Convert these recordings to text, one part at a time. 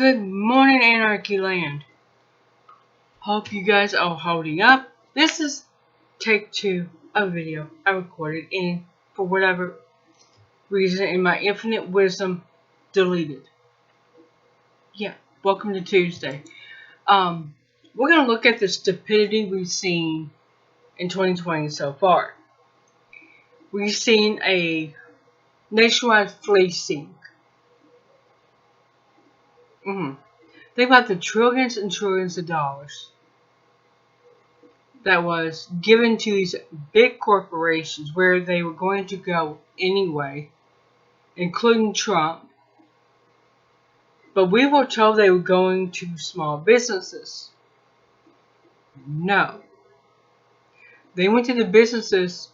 Good morning, Anarchy Land. Hope you guys are holding up. This is take 2 of a video I recorded and for whatever reason in my infinite wisdom deleted. Yeah, welcome to Tuesday. We're going to look at the stupidity we've seen in 2020 so far. We've seen a nationwide fleecing. Think about the trillions and trillions of dollars that was given to these big corporations where they were going to go anyway, including Trump. But we were told they were going to small businesses. No. They went to the businesses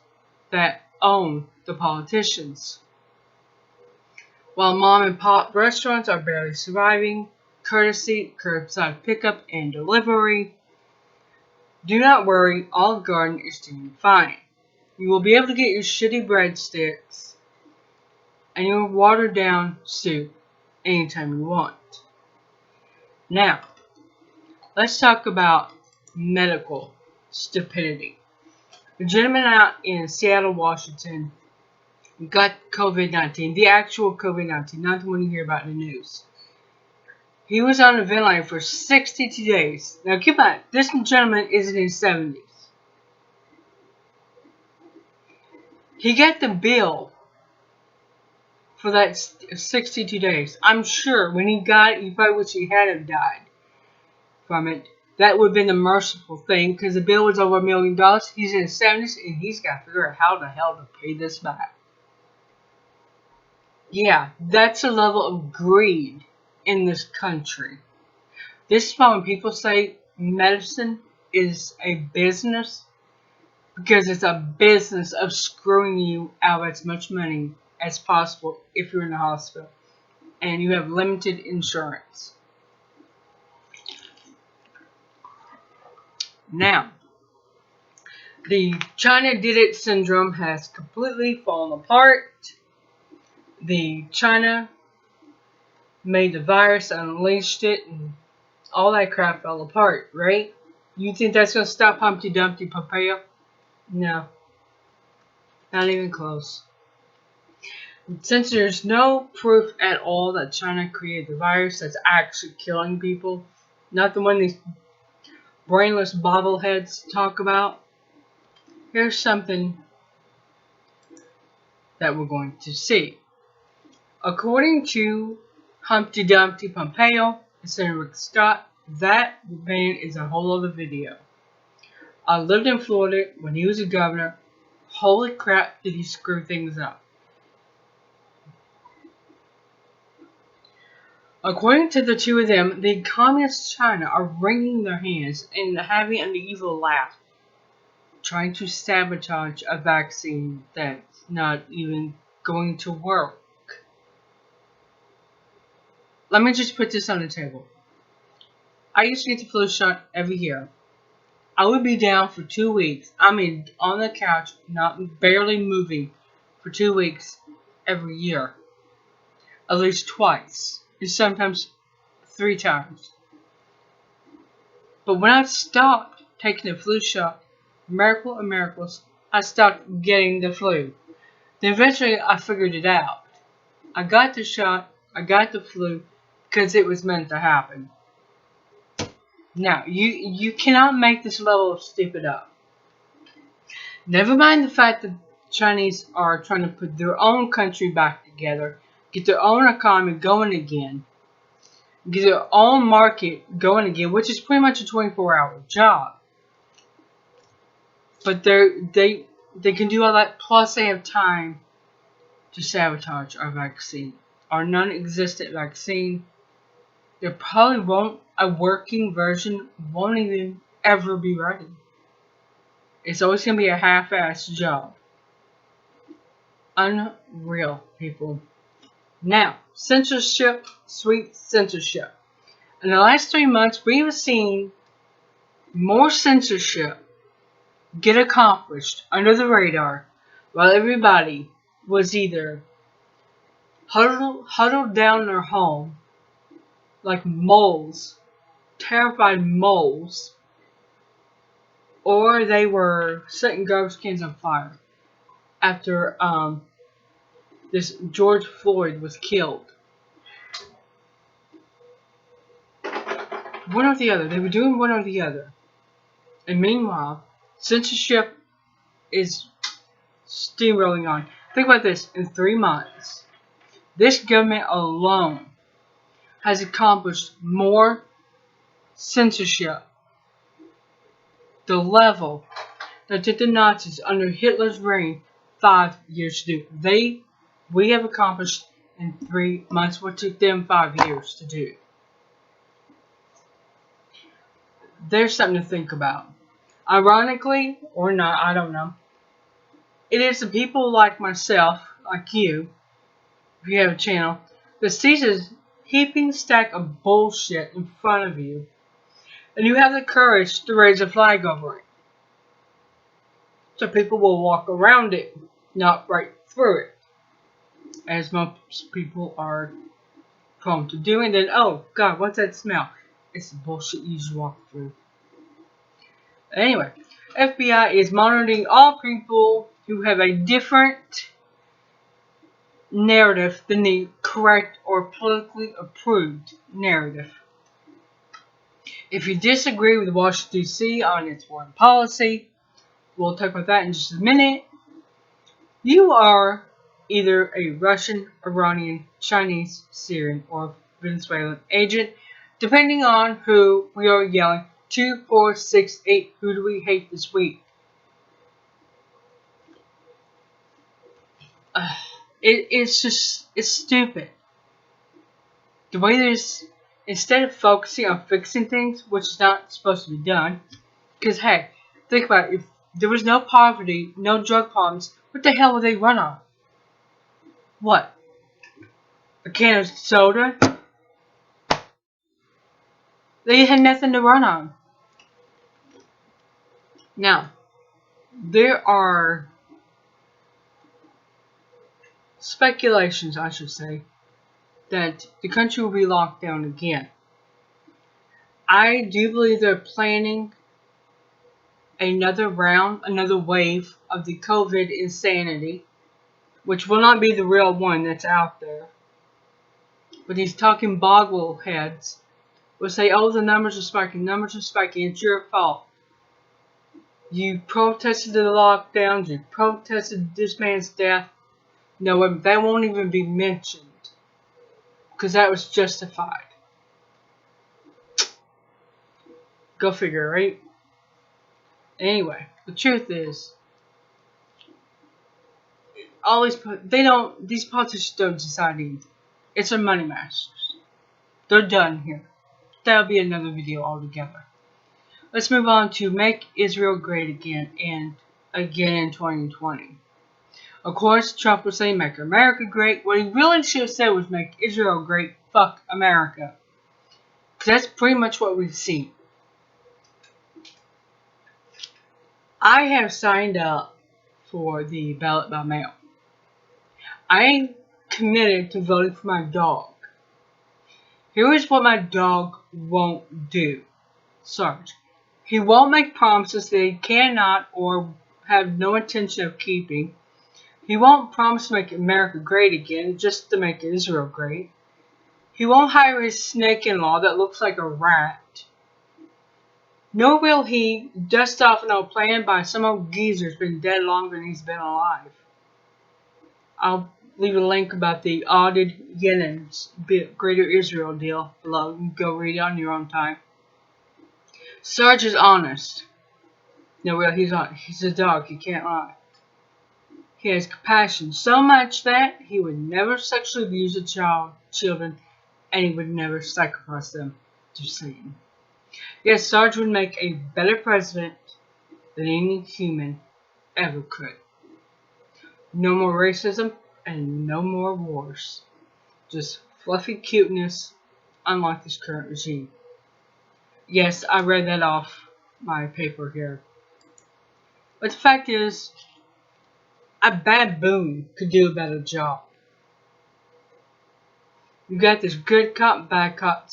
that own the politicians. While mom and pop restaurants are barely surviving, courtesy, curbside pickup, and delivery, do not worry, Olive Garden is doing fine. You will be able to get your shitty breadsticks and your watered down soup anytime you want. Now, let's talk about medical stupidity. A gentleman out in Seattle, Washington got COVID-19, the actual COVID-19, not the one you hear about in the news. He was on a ventilator for 62 days. Now keep in mind, this gentleman is in his 70s. He got the bill for that 62 days. I'm sure when he got it, he probably wished he had have died from it. That would have been the merciful thing, because the bill was over $1 million. He's in his 70s, and he's got to figure out how the hell to pay this back. Yeah, that's a level of greed in this country. This is why when people say medicine is a business, because it's a business of screwing you out of as much money as possible if you're in the hospital and you have limited insurance. Now, the China did it syndrome has completely fallen apart. The China made the virus, unleashed it, and all that crap fell apart, right? You think that's going to stop Humpty Dumpty Papaya? No. Not even close. Since there's no proof at all that China created the virus that's actually killing people, not the one these brainless bobbleheads talk about, here's something that we're going to see. According to Humpty Dumpty Pompeo and Senator Rick Scott, that man is a whole other video. I lived in Florida when he was a governor. Holy crap, did he screw things up. According to the two of them, the communist China are wringing their hands and having an evil laugh, trying to sabotage a vaccine that's not even going to work. Let me just put this on the table. I used to get the flu shot every year. I would be down for 2 weeks. I mean, on the couch, barely moving for 2 weeks every year. At least twice. And sometimes 3 times. But when I stopped taking the flu shot, miracle of miracles, I stopped getting the flu. Then eventually I figured it out. I got the shot, I got the flu, because it was meant to happen. Now, you cannot make this level of stupid up. Never mind the fact that Chinese are trying to put their own country back together, get their own economy going again, get their own market going again, which is pretty much a 24-hour job. But they can do all that, plus they have time to sabotage our vaccine. Our non-existent vaccine. There probably won't, a working version won't even ever be ready. It's always going to be a half-assed job. Unreal, people. Now, censorship, sweet censorship. In the last 3 months, we have seen more censorship get accomplished under the radar while everybody was either huddled down in their home like moles, terrified moles, or they were setting garbage cans on fire after this George Floyd was killed. One or the other. They were doing one or the other. And meanwhile, censorship is steamrolling on. Think about this. In 3 months, this government alone has accomplished more censorship, the level that did the Nazis under Hitler's reign 5 years to do. We have accomplished in 3 months what took them 5 years to do. There's something to think about. Ironically, or not, I don't know. It is the people like myself, like you, if you have a channel, that sees a heaping stack of bullshit in front of you, and you have the courage to raise a flag over it. So people will walk around it, not right through it, as most people are prone to do. And then, oh God, what's that smell? It's the bullshit you just walk through. Anyway, FBI is monitoring all people who have a different narrative than the correct or politically approved narrative. If you disagree with Washington, D.C. on its foreign policy, we'll talk about that in just a minute, you are either a Russian, Iranian, Chinese, Syrian, or Venezuelan agent, depending on who we are yelling 2, 4, 6, 8, who do we hate this week? It's stupid. The way there's, instead of focusing on fixing things, which is not supposed to be done, because hey, think about it, if there was no poverty, no drug problems, what the hell would they run on? What? A can of soda? They had nothing to run on. Now, there are speculations, I should say, that the country will be locked down again. I do believe they're planning another round, another wave of the COVID insanity, which will not be the real one that's out there. But these talking boggle heads will say, oh, the numbers are spiking, it's your fault. You protested the lockdowns, you protested this man's death. No, that won't even be mentioned, because that was justified. Go figure, right? Anyway, the truth is, these politicians don't decide anything. It's their money masters. They're done here. That'll be another video altogether. Let's move on to Make Israel Great Again, and again in 2020. Of course, Trump was saying Make America Great. What he really should have said was Make Israel Great, fuck America. Because that's pretty much what we've seen. I have signed up for the ballot by mail. I committed to voting for my dog. Here is what my dog won't do. Sarge. He won't make promises that he cannot or have no intention of keeping. He won't promise to make America great again just to make Israel great. He won't hire his snake-in-law that looks like a rat. Nor will he dust off an old plan by some old geezer who's been dead longer than he's been alive. I'll leave a link about the Audid Yennen's Greater Israel deal below. You can go read it on your own time. Sarge is honest. No, well, he's a dog. He can't lie. He has compassion so much that he would never sexually abuse children, and he would never sacrifice them to Satan. Yes, Sarge would make a better president than any human ever could. No more racism and no more wars. Just fluffy cuteness, unlike this current regime. Yes, I read that off my paper here. But the fact is, a baboon could do a better job. You got this good cop, bad cop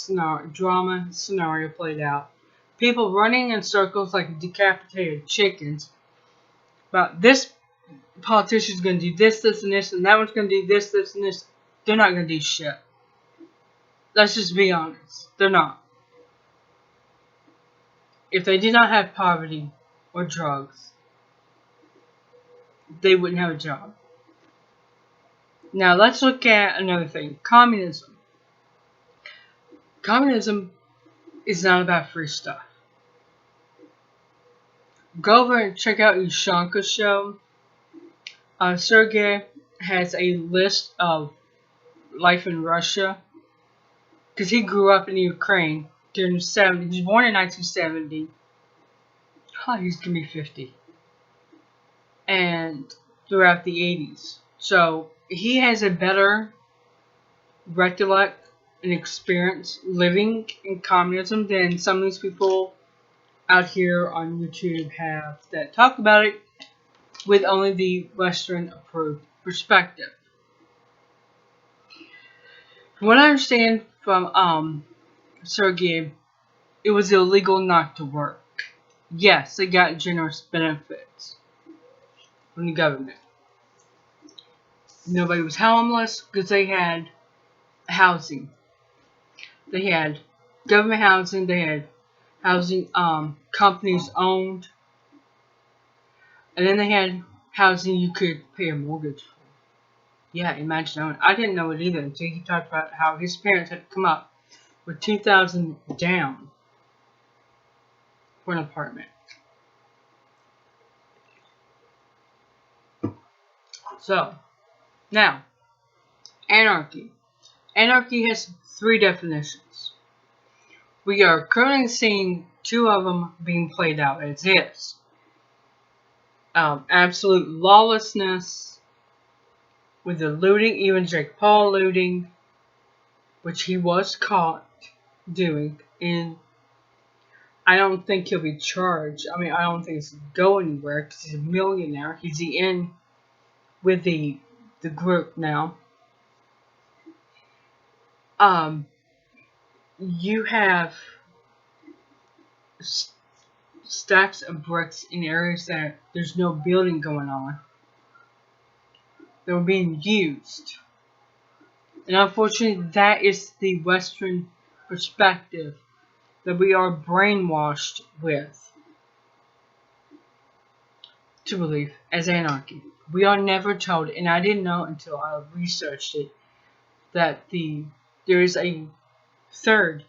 drama scenario played out. People running in circles like decapitated chickens. About this politician's going to do this, this, and this, and that one's going to do this, this, and this. They're not going to do shit. Let's just be honest. They're not. If they did not have poverty or drugs, they wouldn't have a job. Now let's look at another thing. Communism. Communism is not about free stuff. Go over and check out Ushanka's show. Sergey has a list of life in Russia. Because he grew up in Ukraine during the 70s. He was born in 1970. He's going to be 50. And throughout the 80s. So he has a better recollect and experience living in communism than some of these people out here on YouTube have that talk about it with only the Western approved perspective. From what I understand from Sergey, it was illegal not to work. Yes, they got generous benefits from the government. Nobody was homeless because they had housing. They had government housing. They had housing companies owned. And then they had housing you could pay a mortgage for. Yeah, imagine that. I didn't know it either until he talked about how his parents had to come up with $2,000 down for an apartment. So, now, anarchy. Anarchy has 3 definitions. We are currently seeing 2 of them being played out as is. Absolute lawlessness with the looting, even Jake Paul looting, which he was caught doing, and I don't think he'll be charged. I mean, I don't think he's go anywhere because he's a millionaire. He's in with the group now. You have stacks of bricks in areas that there's no building going on. They were being used. And unfortunately, that is the Western perspective that we are brainwashed with to believe as anarchy. We are never told, and I didn't know until I researched it, that there is a 3rd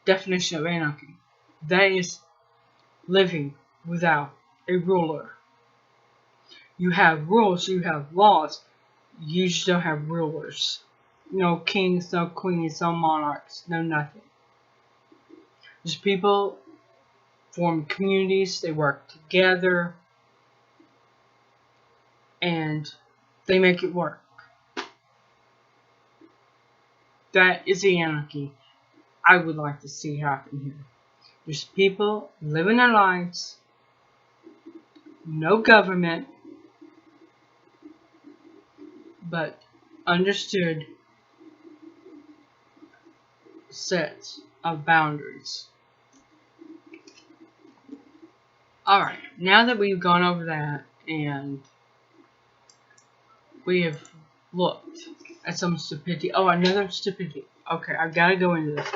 definition of anarchy. That is living without a ruler. You have rules, you have laws, you just don't have rulers. No kings, no queens, no monarchs, no nothing. Just people form communities, they work together, and they make it work. That is the anarchy I would like to see happen here. There's people living their lives, no government, but understood sets of boundaries. Alright, now that we've gone over that and we have looked at some stupidity. Oh, another stupidity. Okay, I've got to go into this.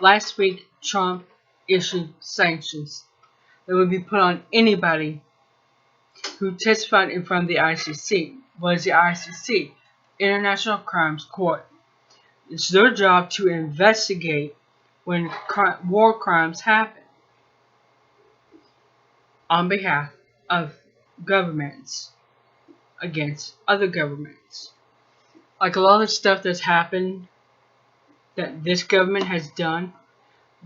Last week, Trump issued sanctions that would be put on anybody who testified in front of the ICC. What is the ICC? International Crimes Court. It's their job to investigate when war crimes happen on behalf of governments against other governments. Like a lot of stuff that's happened that this government has done,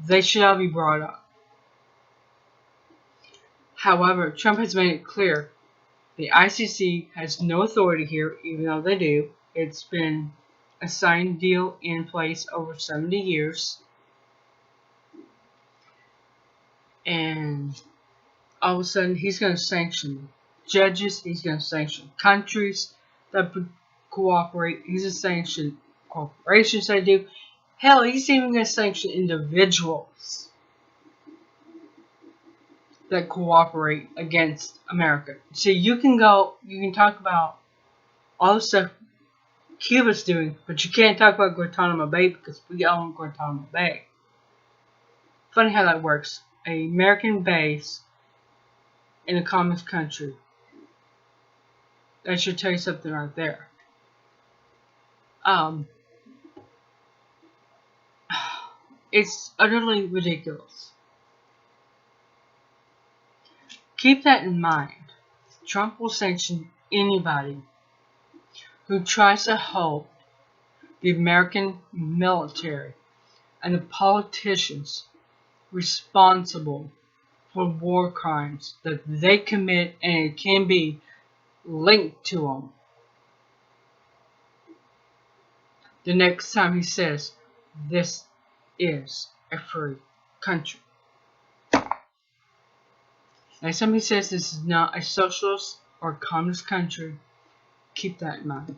they should all be brought up. However, Trump has made it clear the ICC has no authority here, even though they do. It's been a signed deal in place over 70 years. And all of a sudden, he's going to sanction judges. He's going to sanction countries that cooperate. He's going to sanction corporations that do. Hell, he's even going to sanction individuals that cooperate against America. So you can talk about all the stuff Cuba's doing, but you can't talk about Guantanamo Bay because we own Guantanamo Bay. Funny how that works. An American base in a communist country. That should tell you something right there. It's utterly ridiculous. Keep that in mind. Trump will sanction anybody who tries to hold the American military and the politicians responsible for war crimes that they commit and it can be linked to them. The next time he says, this is a free country. Next time he says this is not a socialist or communist country, keep that in mind.